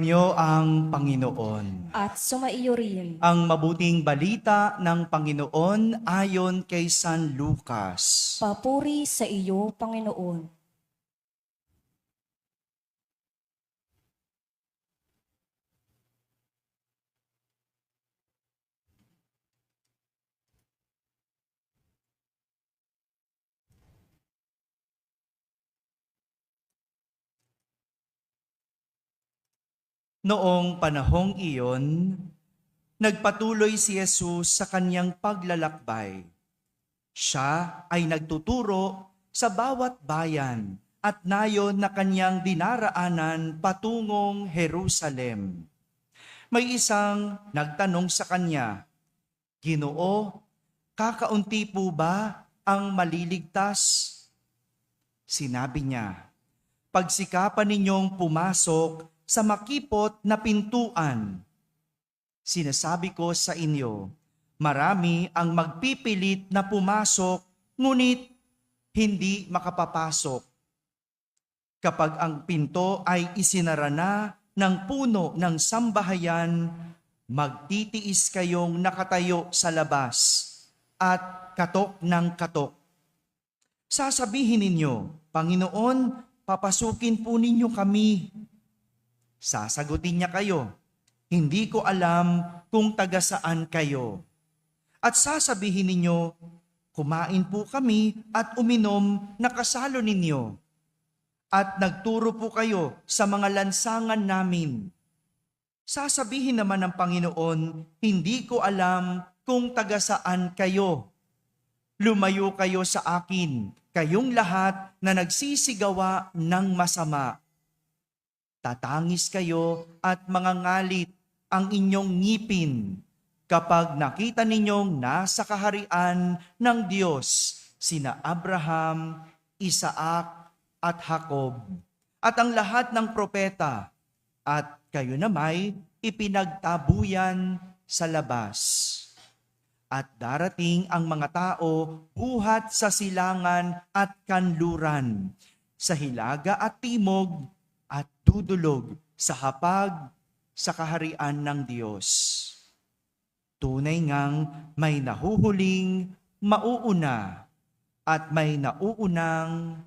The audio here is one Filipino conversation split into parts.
Sumainyo ang Panginoon. At sumaiyo rin. Ang mabuting balita ng Panginoon ayon kay San Lucas. Papuri sa iyo, Panginoon. Noong panahong iyon, nagpatuloy si Jesus sa kanyang paglalakbay. Siya ay nagtuturo sa bawat bayan at nayon na kanyang dinaraanan patungong Jerusalem. May isang nagtanong sa kanya, "Ginoo, kakaunti po ba ang maliligtas?" Sinabi niya, "Pagsikapan ninyong pumasok sa makipot na pintuan. Sinasabi ko sa inyo, marami ang magpipilit na pumasok, ngunit hindi makapapasok. Kapag ang pinto ay isinara na ng puno ng sambahayan, magtitiis kayong nakatayo sa labas at katok ng katok. Sasabihin ninyo, Panginoon, papasukin po ninyo kami." Sasagutin niya kayo, "Hindi ko alam kung taga saan kayo." At sasabihin ninyo, "Kumain po kami at uminom na kasalo ninyo. At nagturo po kayo sa mga lansangan namin." Sasabihin naman ng Panginoon, "Hindi ko alam kung taga saan kayo. Lumayo kayo sa akin, kayong lahat na nagsisigawa ng masama. Tatangis kayo at mangangalit ang inyong ngipin kapag nakita ninyong nasa kaharian ng Diyos sina Abraham, Isaac at Jacob at ang lahat ng propeta, at kayo namay ipinagtabuyan sa labas. At darating ang mga tao buhat sa silangan at kanluran, sa hilaga at timog, at dudulog sa hapag sa kaharian ng Diyos. Tunay ngang may nahuhuling mauuna at may nauunang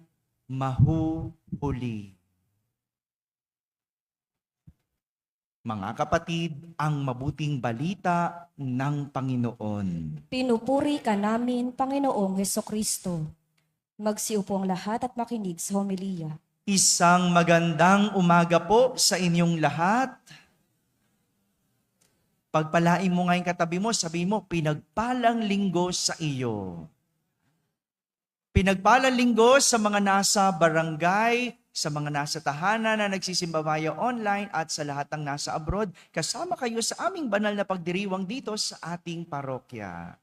mahuhuli. Mga kapatid, ang mabuting balita ng Panginoon. Pinupuri ka namin, Panginoong Hesukristo. Magsiupo ang lahat at makinig sa homilya. Isang magandang umaga po sa inyong lahat. Pagpalain mo ngayong katabi mo, sabi mo, pinagpalang linggo sa iyo. Pinagpalang linggo sa mga nasa barangay, sa mga nasa tahanan na nagsisimba via online at sa lahat ng nasa abroad. Kasama kayo sa aming banal na pagdiriwang dito sa ating parokya.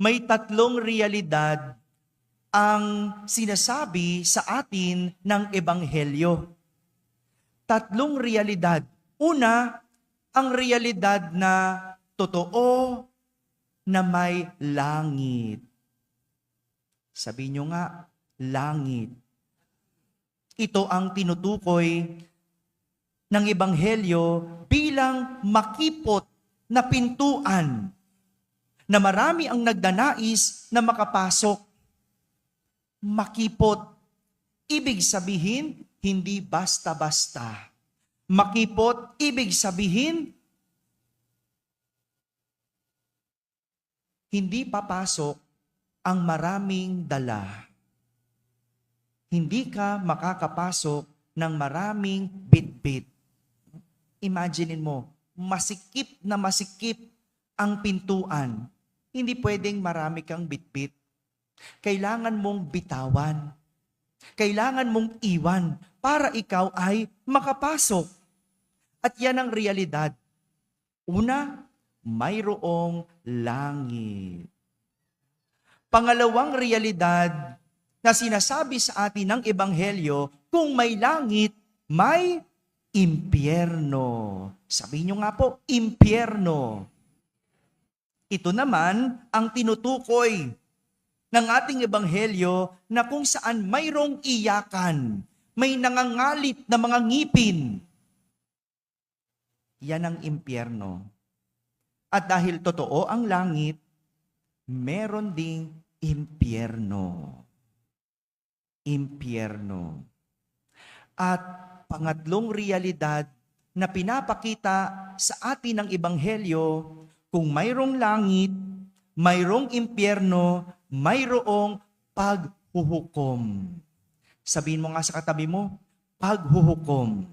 May tatlong realidad ang sinasabi sa atin ng Ebanghelyo. Tatlong realidad. Una, ang realidad na totoo na may langit. Sabi nyo nga, langit. Ito ang tinutukoy ng Ebanghelyo bilang makipot na pintuan na marami ang nagdanais na makapasok. Makipot. Ibig sabihin, hindi basta-basta. Makipot, ibig sabihin, hindi papasok ang maraming dala. Hindi ka makakapasok ng maraming bitbit. Imaginin mo, masikip na masikip ang pintuan. Hindi pwedeng marami kang bitbit. Kailangan mong bitawan. Kailangan mong iwan para ikaw ay makapasok. At yan ang realidad. Una, mayroong langit. Pangalawang realidad na sinasabi sa atin ng Ebanghelyo, kung may langit, may impyerno. Sabi nyo nga po, impyerno. Ito naman ang tinutukoy ng ating Ebanghelyo na kung saan mayroong iyakan, may nangangalit na mga ngipin, yan ang impyerno. At dahil totoo ang langit, meron ding impyerno. Impyerno. At pangatlong realidad na pinapakita sa atin ng Ebanghelyo, kung mayroong langit, mayroong impyerno, mayroong paghuhukom. Sabihin mo nga sa katabi mo, paghuhukom.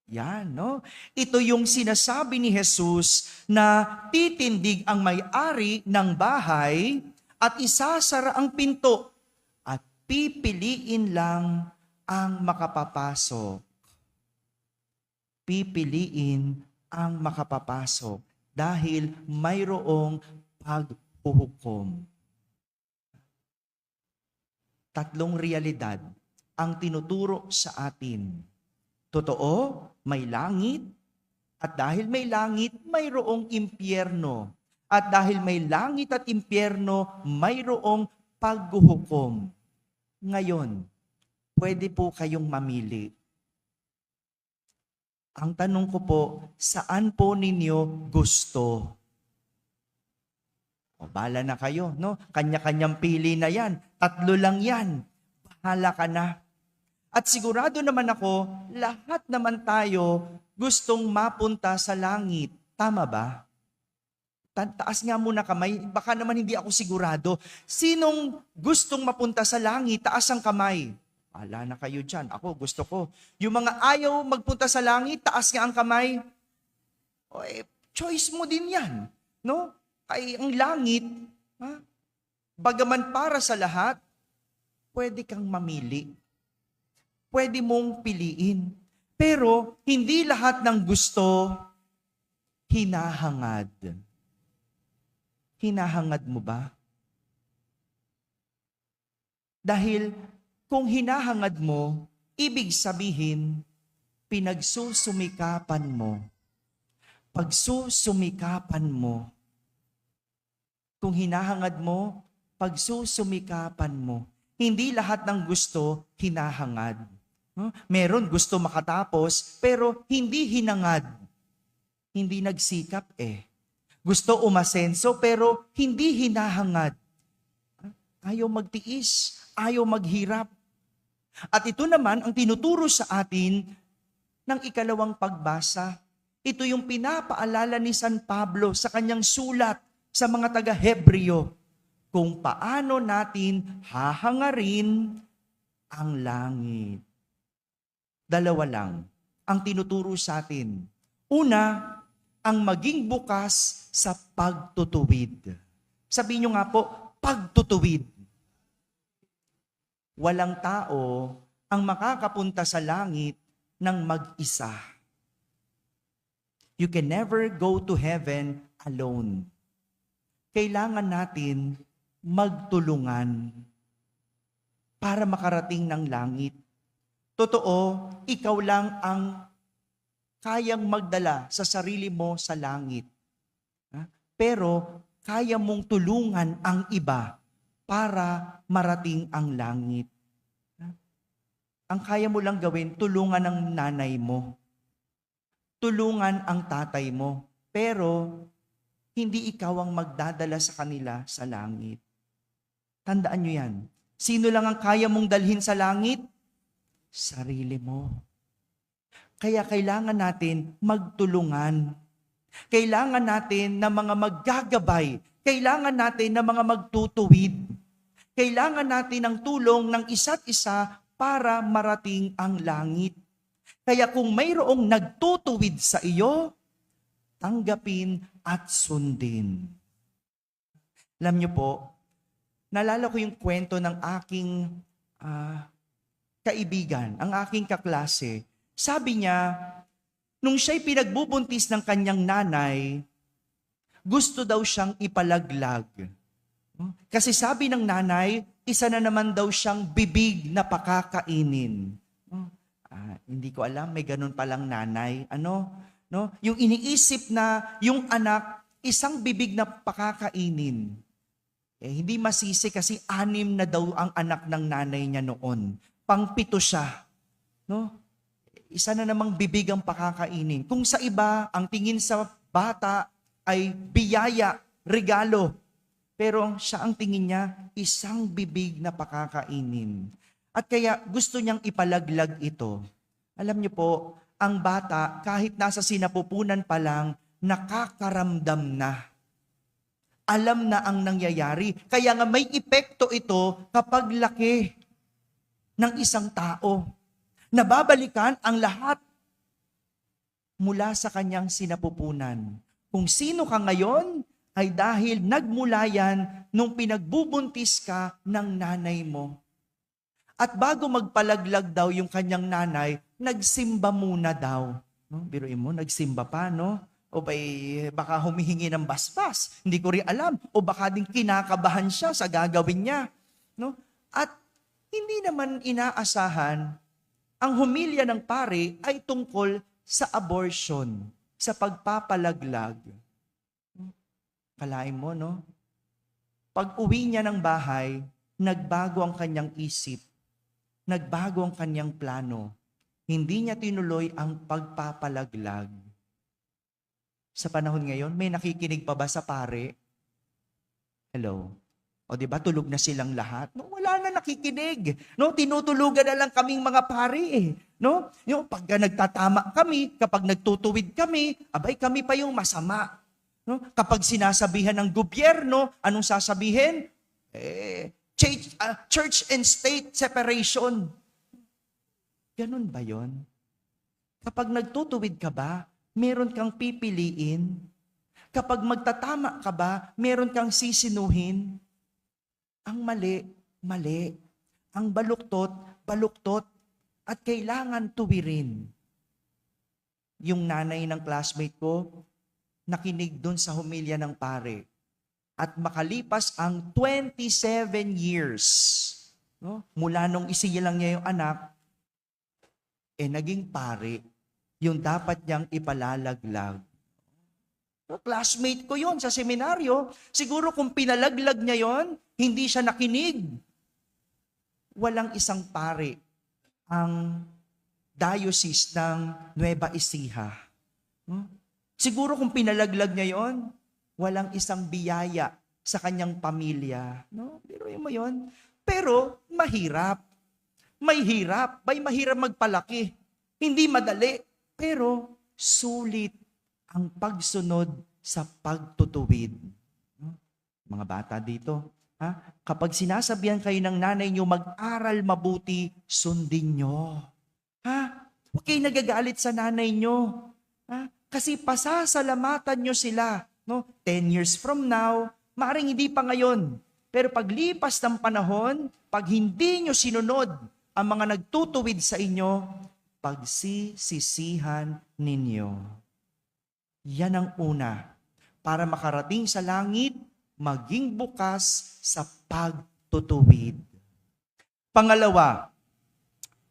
Yan, no? Ito yung sinasabi ni Jesus na titindig ang may-ari ng bahay at isasara ang pinto at pipiliin lang ang makapapasok. Pipiliin ang makapapasok dahil mayroong paghuhukom. Tatlong realidad ang tinuturo sa atin. Totoo, may langit, at dahil may langit, mayroong impyerno. At dahil may langit at impyerno, mayroong paghuhukom. Ngayon, pwede po kayong mamili. Ang tanong ko po, saan po ninyo gusto? O, bahala na kayo, no? Kanya-kanyang pili na yan. 3 lang yan. Bahala ka na. At sigurado naman ako, lahat naman tayo gustong mapunta sa langit. Tama ba? Taas nga muna kamay, baka naman hindi ako sigurado. Sinong gustong mapunta sa langit, taas ang kamay. Wala na kayo dyan. Ako, gusto ko. Yung mga ayaw magpunta sa langit, taas nga ang kamay. O, choice mo din yan. No? Ay, ang langit, bagaman para sa lahat, pwede kang mamili. Pwede mong piliin. Pero, hindi lahat ng gusto, hinahangad. Hinahangad mo ba? Dahil kung hinahangad mo, ibig sabihin, pinagsusumikapan mo. Pagsusumikapan mo. Kung hinahangad mo, pagsusumikapan mo. Hindi lahat ng gusto, hinahangad. Meron gusto makatapos, pero hindi hinangad. Hindi nagsikap Gusto umasenso, pero hindi hinahangad. Ayaw magtiis, ayaw maghirap. At ito naman ang tinuturo sa atin ng ikalawang pagbasa. Ito yung pinapaalala ni San Pablo sa kanyang sulat sa mga taga-Hebreo kung paano natin hahangarin ang langit. 2 lang ang tinuturo sa atin. Una, ang maging bukas sa pagtutuwid. Sabihin nyo nga po, pagtutuwid. Walang tao ang makakapunta sa langit ng mag-isa. You can never go to heaven alone. Kailangan natin magtulungan para makarating ng langit. Totoo, ikaw lang ang kayang magdala sa sarili mo sa langit. Pero kaya mong tulungan ang iba para marating ang langit. Ang kaya mo lang gawin, tulungan ang nanay mo. Tulungan ang tatay mo. Pero hindi ikaw ang magdadala sa kanila sa langit. Tandaan nyo yan. Sino lang ang kaya mong dalhin sa langit? Sarili mo. Kaya kailangan natin magtulungan. Kailangan natin na mga maggagabay. Kailangan natin na mga magtutuwid. Kailangan natin ng tulong ng isa't isa para marating ang langit. Kaya kung mayroong nagtutuwid sa iyo, tanggapin at sundin. Alam niyo po, naalala ko yung kwento ng aking kaibigan, ang aking kaklase. Sabi niya, nung siya'y pinagbubuntis ng kanyang nanay, gusto daw siyang ipalaglag. Kasi sabi ng nanay, isa na naman daw siyang bibig na pakakainin. Hindi ko alam, may ganun palang nanay. No? Yung iniisip na yung anak, isang bibig na pakakainin. Hindi masisi kasi 6 na daw ang anak ng nanay niya noon. Pang-7 siya. No? isa na namang bibig ang pakakainin. Kung sa iba, ang tingin sa bata ay biyaya, regalo. Pero siya ang tingin niya, isang bibig na pakakainin. At kaya gusto niyang ipalaglag ito. Alam niyo po, ang bata kahit nasa sinapupunan pa lang, nakakaramdam na. Alam na ang nangyayari. Kaya nga may epekto ito kapag laki ng isang tao. Nababalikan ang lahat mula sa kanyang sinapupunan. Kung sino ka ngayon, ay dahil nagmula yan nung pinagbubuntis ka ng nanay mo. At bago magpalaglag daw yung kanyang nanay, nagsimba muna daw. No? Biruin mo, nagsimba pa, no? O baka humihingi ng basbas. Hindi ko rin alam. O baka din kinakabahan siya sa gagawin niya. No? At hindi naman inaasahan, ang humilya ng pare ay tungkol sa abortion, sa pagpapalaglag. Kalain mo, no? Pag uwi niya ng bahay, nagbago ang kanyang isip. Nagbago ang kanyang plano. Hindi niya tinuloy ang pagpapalaglag. Sa panahon ngayon, may nakikinig pa ba sa pare? Hello? O di ba tulog na silang lahat? No, wala na nakikinig. No, tinutulugan na lang kaming mga pare eh. No? Yung pag nagtatama kami, kapag nagtutuwid kami, abay kami pa yung masama. No? Kapag sinasabihan ng gobyerno, anong sasabihin? Church and state separation. Ganun ba yon? Kapag nagtutuwid ka ba, meron kang pipiliin? Kapag magtatama ka ba, meron kang sisinuhin? Ang mali, mali. Ang baluktot, baluktot. At kailangan tuwirin. Yung nanay ng classmate ko, nakinig dun sa humilya ng pare. At makalipas ang 27 years, no? Mula nung isilang niya yung anak, naging pare, yung dapat niyang ipalalaglag. Classmate ko yon sa seminaryo. Siguro kung pinalaglag niya yon, hindi siya nakinig. Walang isang pare ang diocese ng Nueva Ecija. Siguro kung pinalaglag niya yon, walang isang biyaya sa kanyang pamilya. No? Biruin mo yon. Pero mahirap. May hirap. Mahirap magpalaki. Hindi madali. Pero sulit ang pagsunod sa pagtutuwid. Mga bata dito, kapag sinasabihan kayo ng nanay nyo mag-aral mabuti, sundin nyo. Huwag kayo nagagalit sa nanay nyo. Kasi pasasalamatan nyo sila. No? 10 years from now, maaaring hindi pa ngayon. Pero paglipas ng panahon, pag hindi nyo sinunod ang mga nagtutuwid sa inyo, pagsisisihan ninyo. Yan ang una. Para makarating sa langit, maging bukas sa pagtutuwid. Pangalawa,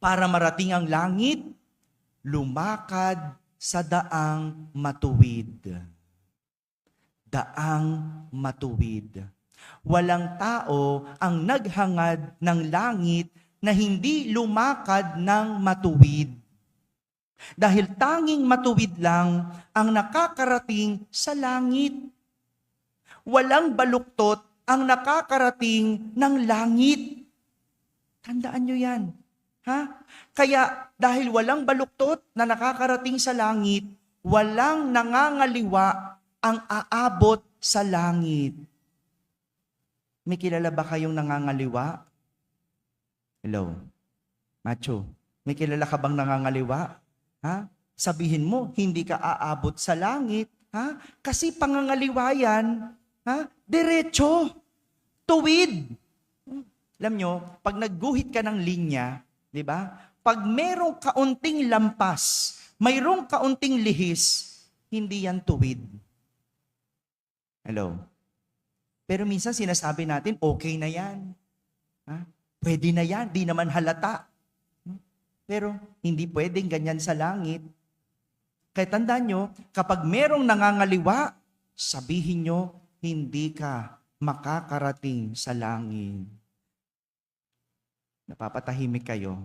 para marating ang langit, lumakad sa daang matuwid. Daang matuwid. Walang tao ang naghangad ng langit na hindi lumakad ng matuwid. Dahil tanging matuwid lang ang nakakarating sa langit. Walang baluktot ang nakakarating ng langit. Tandaan nyo yan. Kaya dahil walang baluktot na nakakarating sa langit, walang nangangaliwa ang aabot sa langit. May kilala ba kayong nangangaliwa? Hello? Macho, may kilala ka bang nangangaliwa? Sabihin mo, hindi ka aabot sa langit. Kasi pangangaliwa yan. Diretso. Tuwid. Alam nyo, pag nagguhit ka ng linya, di ba? Pag merong kaunting lampas, mayroong kaunting lihis, hindi yan tuwid. Hello? Pero minsan sinasabi natin, okay na yan. Pwede na yan, di naman halata. Pero hindi pwedeng ganyan sa langit. Kaya tandaan nyo, kapag merong nangangaliwa, sabihin nyo, hindi ka makakarating sa langit. Napapatahimik kayo.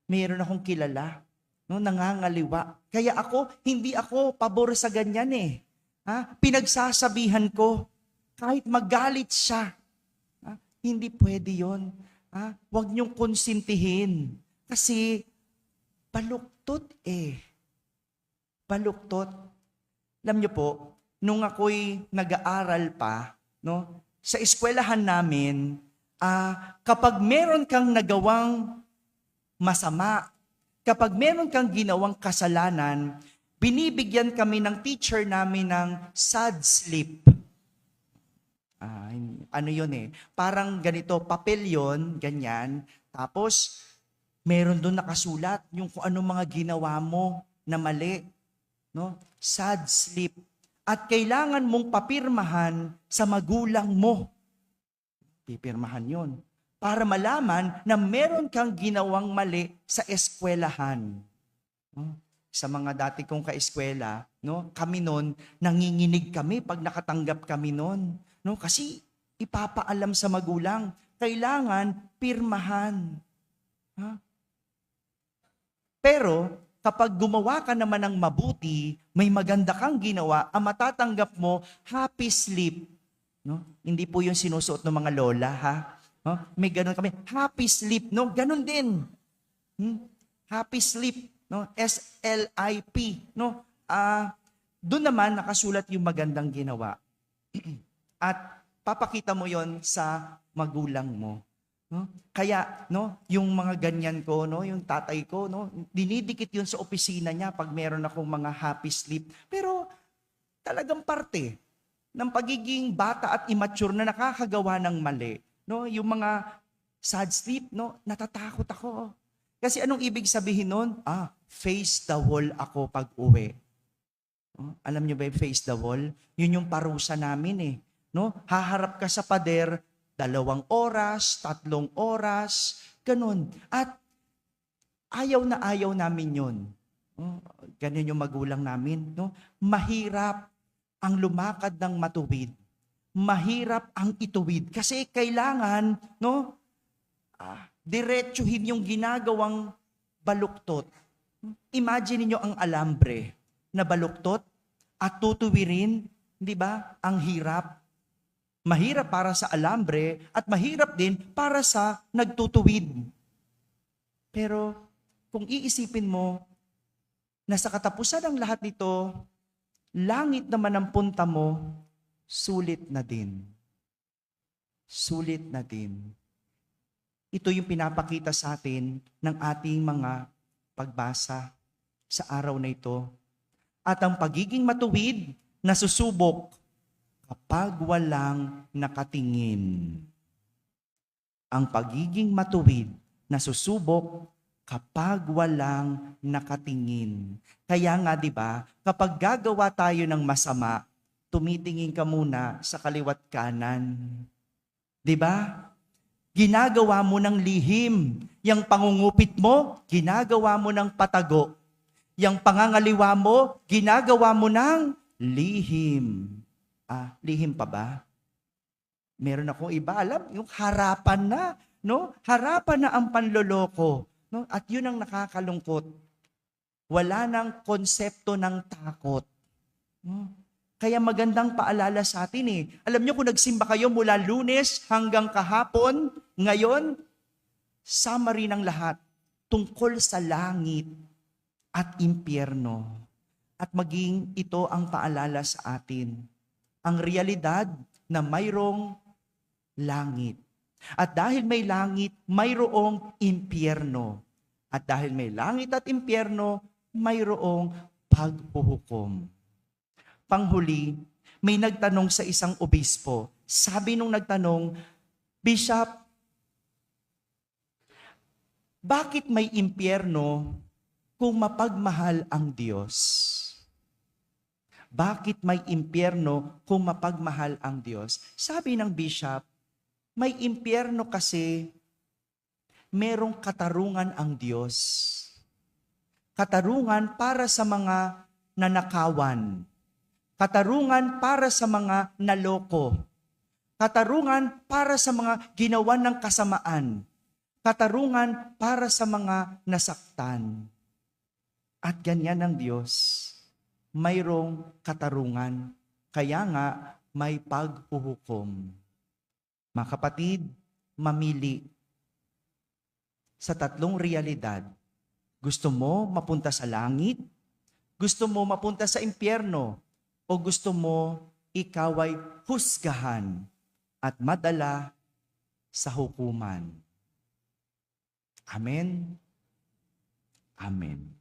Mayroon akong kilala. no, nangangaliwa. Kaya hindi ako pabor sa ganyan eh. Pinagsasabihan ko, kahit magalit siya, hindi pwede yon. Huwag niyong konsintihin. Kasi baluktot eh. Baluktot. Alam niyo po, nung ako'y nag-aaral pa, no, sa eskwelahan namin, kapag meron kang nagawang masama, kapag meron kang ginawang kasalanan, binibigyan kami ng teacher namin ng sad slip. Ano yun eh? Parang ganito, papel yun, ganyan. Tapos, meron doon nakasulat yung kung ano mga ginawa mo na mali. No? Sad slip. At kailangan mong papirmahan sa magulang mo. Pipirmahan yon para malaman na meron kang ginawang mali sa eskwelahan. No? Sa mga dati kong kaeskwela, no, kami noon, nanginginig kami pag nakatanggap kami noon. No? Kasi ipapaalam sa magulang, kailangan pirmahan. Pero, kapag gumawa ka naman ng mabuti, may maganda kang ginawa, ang matatanggap mo, happy sleep. No? Hindi po yung sinusuot ng mga lola, ha? No? May ganun kami, happy sleep, no? Ganun din. Happy sleep, no? SLIP, no? Doon naman nakasulat yung magandang ginawa. At papakita mo yon sa magulang mo. No? Kaya, no, yung mga ganyan ko, no, yung tatay ko, no, dinidikit yun sa opisina niya pag meron akong mga happy sleep. Pero talagang parte ng pagiging bata at immature na nakakagawa ng mali. No, yung mga sad sleep, no, natatakot ako. Kasi anong ibig sabihin nun? Face the wall ako pag uwi. No? Alam niyo ba yung face the wall? Yun yung parusa namin eh. No? Haharap ka sa pader, 2 oras, 3 oras, ganun. At ayaw na ayaw namin yun. Ganyan yung magulang namin. No? Mahirap ang lumakad ng matuwid. Mahirap ang ituwid. Kasi kailangan, no, diretsuhin yung ginagawang baluktot. Imagine niyo ang alambre na baluktot at tutuwirin, di ba? Ang hirap. Mahirap para sa alambre at mahirap din para sa nagtutuwid. Pero kung iisipin mo na sa katapusan ng lahat nito, langit naman ang punta mo, sulit na din. Sulit na din. Ito yung pinapakita sa atin ng ating mga pagbasa sa araw na ito. At ang pagiging matuwid, nasusubok kapag walang nakatingin. Ang pagiging matuwid, nasusubok kapag walang nakatingin. Kaya nga, di ba, kapag gagawa tayo ng masama, tumitingin ka muna sa kaliwat kanan. Di ba? Ginagawa mo ng lihim. Yang pangungupit mo, ginagawa mo ng patago. Yang pangangaliwa mo, ginagawa mo ng lihim. Lihim pa ba? Meron akong iba, alam, yung harapan na, no? Harapan na ang panloloko, no? At yun ang nakakalungkot. Wala nang konsepto ng takot. No? Kaya magandang paalala sa atin eh. Alam nyo kung nagsimba kayo mula Lunes hanggang kahapon, ngayon, summary ng lahat tungkol sa langit at impyerno. At maging ito ang paalala sa atin. Ang realidad na mayroong langit. At dahil may langit, mayroong impyerno. At dahil may langit at impyerno, mayroong paghuhukom. Panghuli, may nagtanong sa isang obispo. Sabi nung nagtanong, Bishop, bakit may impyerno kung mapagmahal ang Diyos? Bakit may impyerno kung mapagmahal ang Diyos? Sabi ng bishop, may impyerno kasi merong katarungan ang Diyos. Katarungan para sa mga nanakawan. Katarungan para sa mga naloko. Katarungan para sa mga ginawa ng kasamaan. Katarungan para sa mga nasaktan. At ganyan ang Diyos. Mayroong katarungan. Kaya nga may paghuhukom. Mga kapatid, mamili sa tatlong realidad. Gusto mo mapunta sa langit? Gusto mo mapunta sa impyerno? O gusto mo ikaw ay husgahan at madala sa hukuman? Amen. Amen.